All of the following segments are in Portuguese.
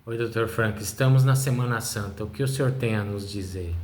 Oi, Dr. Frank, estamos na Semana Santa. O que o senhor tem a nos dizer?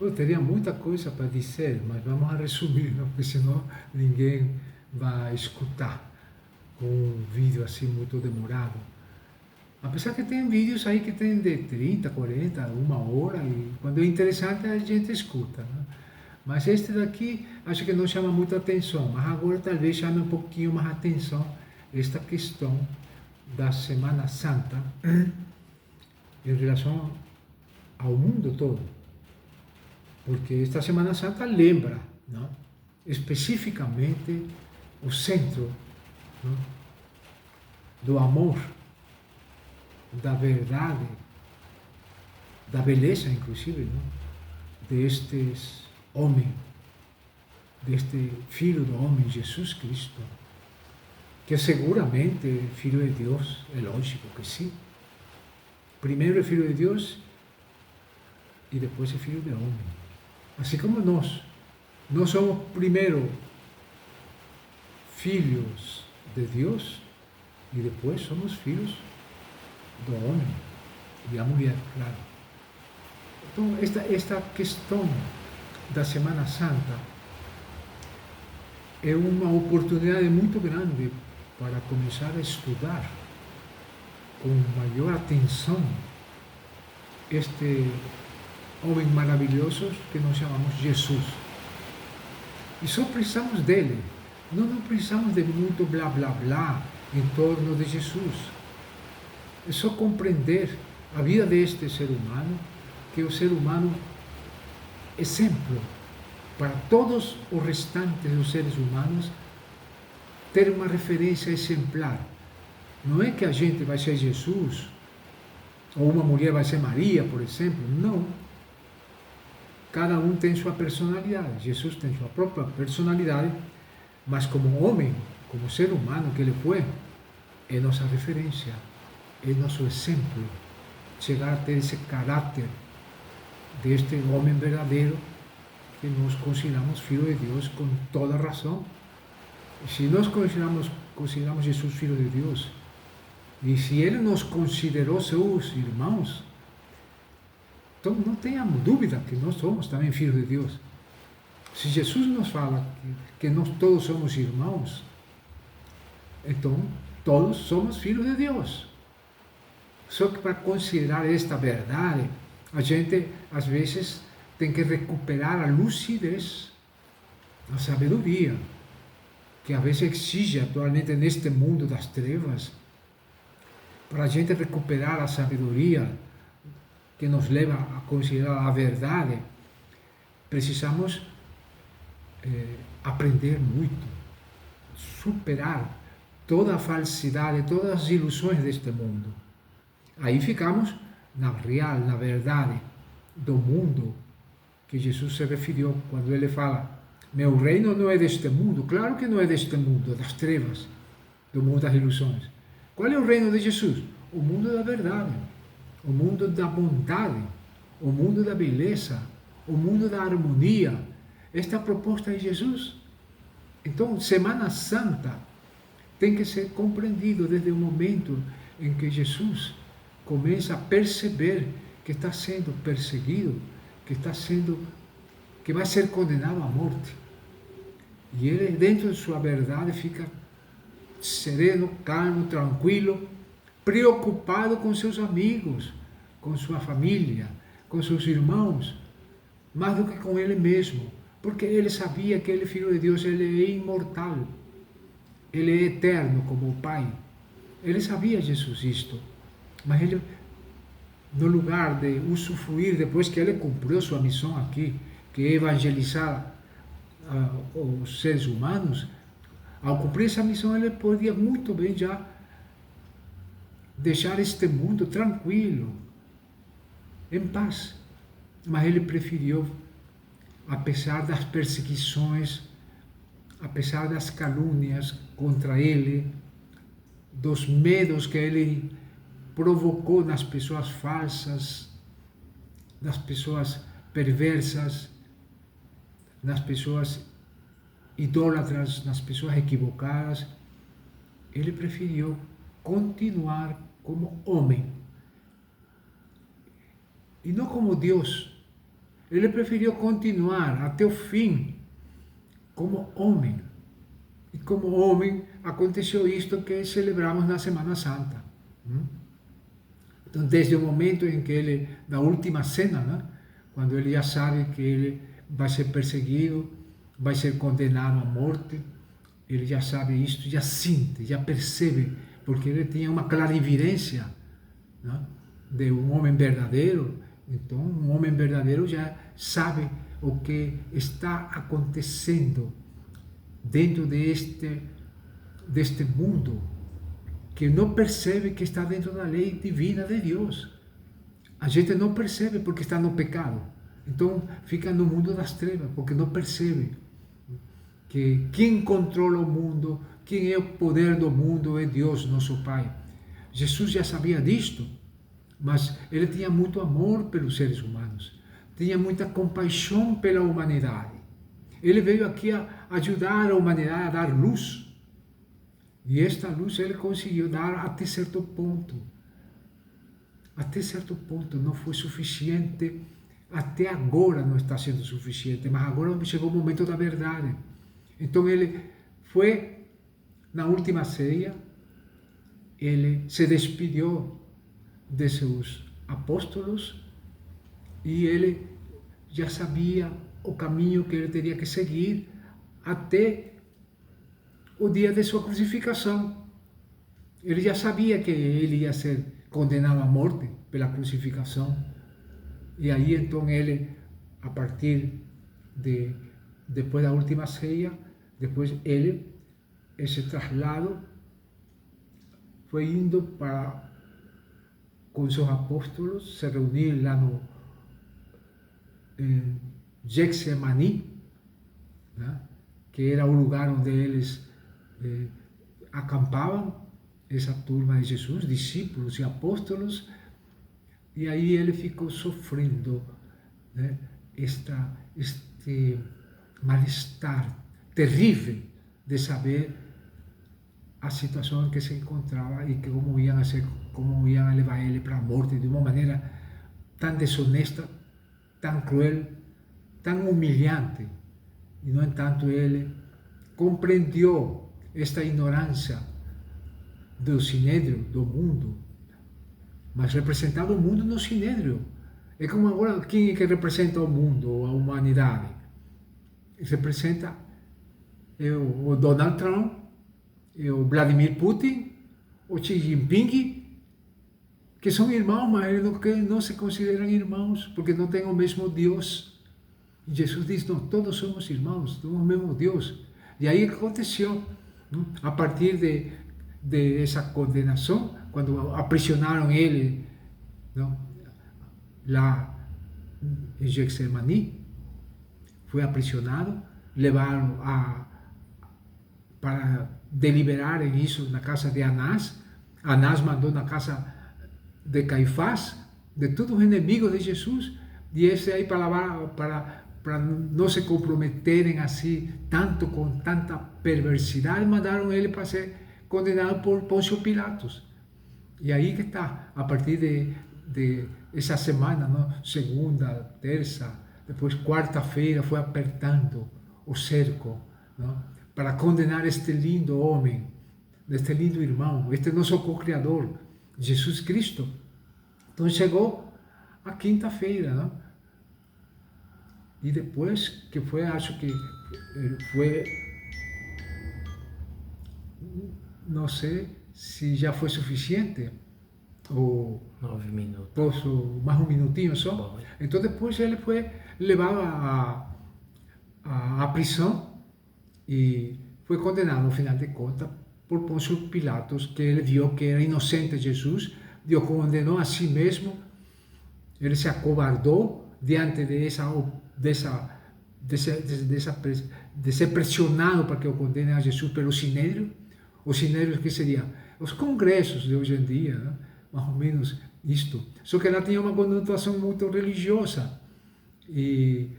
Eu teria muita coisa para dizer, mas vamos a resumir, não? Porque senão ninguém vai escutar com um vídeo assim muito demorado. Apesar que tem vídeos aí que tem de 30, 40, uma hora, e quando é interessante a gente escuta, né? Mas este daqui acho que não chama muita atenção, mas agora talvez chame um pouquinho mais atenção esta questão da Semana Santa em relação ao mundo todo. Porque esta Semana Santa lembra, não? Especificamente o centro, não? Do amor, da verdade, da beleza, inclusive, não? Destes homens, deste Filho do Homem, Jesus Cristo, que seguramente é Filho de Deus, é lógico que sim. Primeiro é Filho de Deus e depois é Filho do Homem. Assim como nós somos primeiro filhos de Deus e depois somos filhos do homem e da mulher, claro. Então, esta questão da Semana Santa é uma oportunidade muito grande para começar a estudar com maior atenção este homem maravilhoso que nós chamamos Jesus. E só precisamos dele. Nós não precisamos de muito blá blá blá em torno de Jesus. É só compreender a vida deste ser humano, que é o ser humano exemplo para todos os restantes dos seres humanos ter uma referência exemplar. Não é que a gente vai ser Jesus, ou uma mulher vai ser Maria, por exemplo. Não. Cada um tem sua personalidade. Jesus tem sua própria personalidade, mas como homem, como ser humano que ele foi, é nossa referência, é nosso exemplo. Chegar a ter esse caráter deste homem verdadeiro que nós consideramos Filho de Deus com toda razão. E se nós consideramos Jesus Filho de Deus, e se ele nos considerou seus irmãos, então não tenha dúvida que nós somos também filhos de Deus. Se Jesus nos fala que nós todos somos irmãos, então todos somos filhos de Deus. Só que para considerar esta verdade, a gente às vezes tem que recuperar a lucidez, a sabedoria, que às vezes exige atualmente neste mundo das trevas. Para a gente recuperar a sabedoria que nos leva a considerar a verdade, precisamos aprender muito, superar toda a falsidade, todas as ilusões deste mundo. Aí ficamos na real, na verdade do mundo que Jesus se referiu quando ele fala: meu reino não é deste mundo. Claro que não é deste mundo, das trevas, do mundo das ilusões. Qual é o reino de Jesus? O mundo da verdade, o mundo da bondade, o mundo da beleza, o mundo da harmonia. Esta é a proposta de Jesus. Então, Semana Santa tem que ser compreendido desde o momento em que Jesus começa a perceber que está sendo perseguido, que vai ser condenado à morte. E ele, dentro de sua verdade, fica sereno, calmo, tranquilo, preocupado com seus amigos, com sua família, com seus irmãos, mais do que com ele mesmo, porque ele sabia que ele, Filho de Deus, ele é imortal, ele é eterno como o Pai. Ele sabia, Jesus, isto, mas ele, no lugar de usufruir, depois que ele cumpriu sua missão aqui, que é evangelizar os seres humanos, ao cumprir essa missão, ele podia muito bem já deixar este mundo tranquilo, em paz. Mas ele preferiu, apesar das perseguições, apesar das calúnias contra ele, dos medos que ele provocou nas pessoas falsas, nas pessoas perversas, nas pessoas idólatras, nas pessoas equivocadas, ele preferiu continuar como homem. E não como Deus. Ele preferiu continuar até o fim como homem. E como homem aconteceu isto que celebramos na Semana Santa. Então, desde o momento em que ele, na última cena, né, quando ele já sabe que ele vai ser perseguido, vai ser condenado à morte, ele já sabe isto, já sente, já percebe, porque ele tinha uma clarividência, né, de um homem verdadeiro. Então, um homem verdadeiro já sabe o que está acontecendo dentro deste mundo, que não percebe que está dentro da lei divina de Deus. A gente não percebe porque está no pecado. Então, fica no mundo das trevas, porque não percebe que quem controla o mundo, quem é o poder do mundo é Deus, nosso Pai. Jesus já sabia disto, mas ele tinha muito amor pelos seres humanos, tinha muita compaixão pela humanidade. Ele veio aqui a ajudar a humanidade a dar luz. E esta luz ele conseguiu dar até certo ponto. Até certo ponto não foi suficiente, até agora não está sendo suficiente, mas agora chegou o momento da verdade. Então ele foi, na última ceia, ele se despediu de seus apóstolos e ele já sabia o caminho que ele teria que seguir até o dia de sua crucificação. Ele já sabia que ele ia ser condenado à morte pela crucificação. E aí então ele, a partir de depois da última ceia, depois ele, esse traslado, foi indo para com seus apóstolos, se reunir lá no Getsemaní, né? Que era o lugar onde eles acampavam, essa turma de Jesus, discípulos e apóstolos, e aí ele ficou sofrendo, né, este mal-estar terrível de saber a situação em que se encontrava e que como iam levar ele para a morte de uma maneira tão desonesta, tão cruel, tão humilhante. E, no entanto, ele compreendeu esta ignorância do sinédrio, do mundo, mas representava o mundo no sinédrio. É como agora, quem é que representa o mundo, a humanidade? Representa o Donald Trump, o Vladimir Putin, o Xi Jinping, que são irmãos, mas eles não se consideram irmãos, porque não têm o mesmo Deus. E Jesus diz, não, todos somos irmãos, somos o mesmo Deus. E aí aconteceu, não? A partir de essa condenação, quando aprisionaram ele, não? Lá em Getsemaní, foi aprisionado, levaram para deliberarem isso na casa de Anás. Anás mandou na casa de Caifás, de todos os inimigos de Jesus, e esse aí para não se comprometerem assim, tanto com tanta perversidade, mandaram ele para ser condenado por Pôncio Pilatos. E aí que está, a partir de essa semana, não? Segunda, terça, depois quarta-feira, foi apertando o cerco, não? Para condenar este lindo homem, este lindo irmão, este nosso co-criador, Jesus Cristo. Então chegou a quinta-feira, não? E depois que foi, acho que foi, não sei se já foi suficiente, ou 9 minutos. Posso mais um minutinho só? Bom. Então depois ele foi levado à prisão e foi condenado, no final de contas, por Pôncio Pilatos, que ele viu que era inocente Jesus, Deus condenou a si mesmo, ele se acovardou diante de ser pressionado para que o condenem a Jesus pelo sinédrio. Os sinédrios que seriam os congressos de hoje em dia, né? Mais ou menos isto. Só que ela tinha uma conotação muito religiosa. E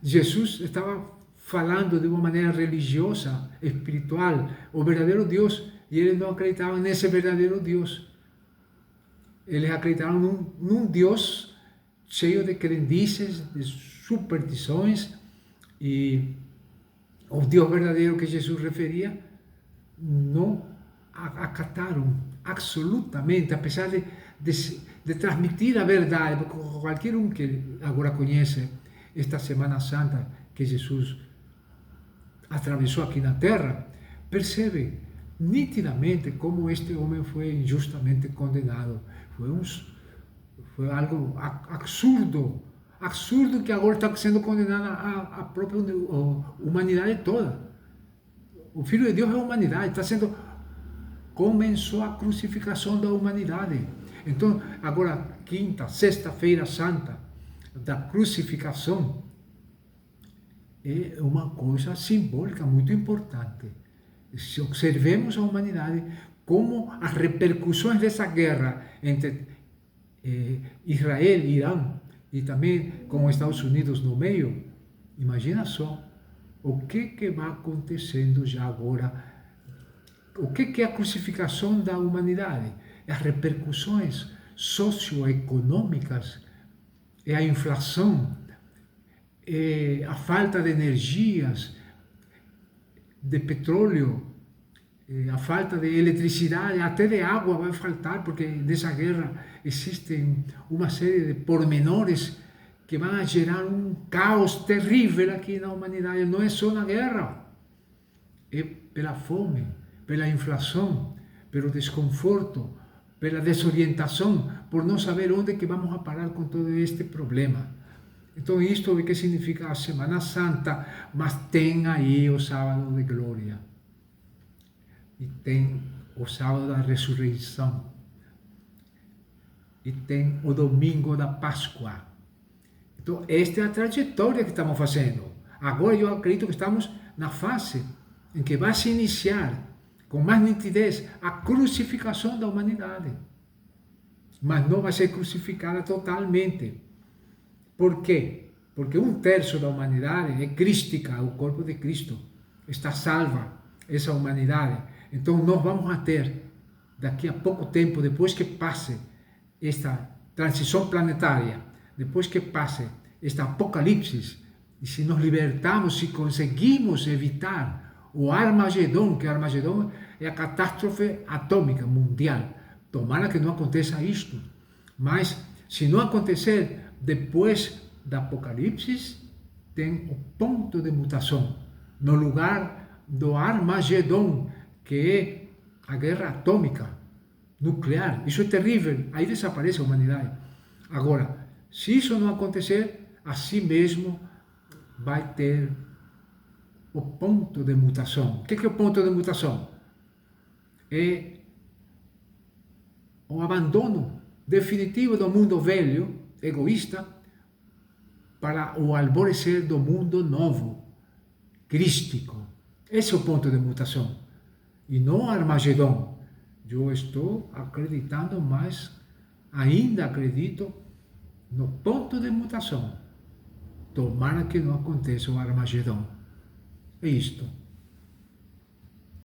Jesus estava falando de uma maneira religiosa, espiritual, o verdadeiro Deus, e ele não acreditava nesse verdadeiro Deus. eles acreditaram num Deus cheio de crendices, de superstições, e o Deus verdadeiro que Jesus referia não acataram absolutamente, apesar de transmitir a verdade, porque qualquer um que agora conhece esta Semana Santa que Jesus atravessou aqui na Terra, percebe nitidamente como este homem foi injustamente condenado. Foi algo absurdo, absurdo, que agora está sendo condenada a própria humanidade toda. O Filho de Deus é a humanidade, começou a crucificação da humanidade. Então, agora, quinta, sexta-feira santa da crucificação é uma coisa simbólica muito importante. Se observemos a humanidade, como as repercussões dessa guerra entre Israel e Irã, e também com os Estados Unidos no meio, imagina só o que vai acontecendo já agora. O que é a crucificação da humanidade? As repercussões socioeconômicas, é a inflação, é a falta de energias, de petróleo, a falta de eletricidade, até de água vai faltar, porque nessa guerra existem uma série de pormenores que vão gerar um caos terrível aqui na humanidade. Não é só na guerra, é pela fome, pela inflação, pelo desconforto, pela desorientação, por não saber onde que vamos a parar com todo este problema. Então isto é o que significa a Semana Santa, mas tem aí o sábado de glória. E tem o sábado da ressurreição. E tem o domingo da Páscoa. Então esta é a trajetória que estamos fazendo. Agora eu acredito que estamos na fase em que vai se iniciar com mais nitidez a crucificação da humanidade. Mas não vai ser crucificada totalmente. Por quê? Porque 1/3 da humanidade é crística, o corpo de Cristo. Está salva essa humanidade. Então nós vamos a ter, daqui a pouco tempo, depois que passe esta transição planetária, depois que passe este apocalipse, e se nos libertarmos, se conseguimos evitar o Armagedon, que o Armagedon é a catástrofe atômica mundial. Tomara que não aconteça isto, mas se não acontecer, depois do Apocalipse, tem o ponto de mutação, no lugar do Armagedon, que é a guerra atômica, nuclear. Isso é terrível, aí desaparece a humanidade. Agora, se isso não acontecer, assim mesmo vai ter o ponto de mutação. O que é o ponto de mutação? É o abandono definitivo do mundo velho, egoísta, para o alvorecer do mundo novo, crístico. Esse é o ponto de mutação. E não Armagedon. Eu estou acreditando, mas ainda acredito no ponto de mutação. Tomara que não aconteça o Armagedon. É isto.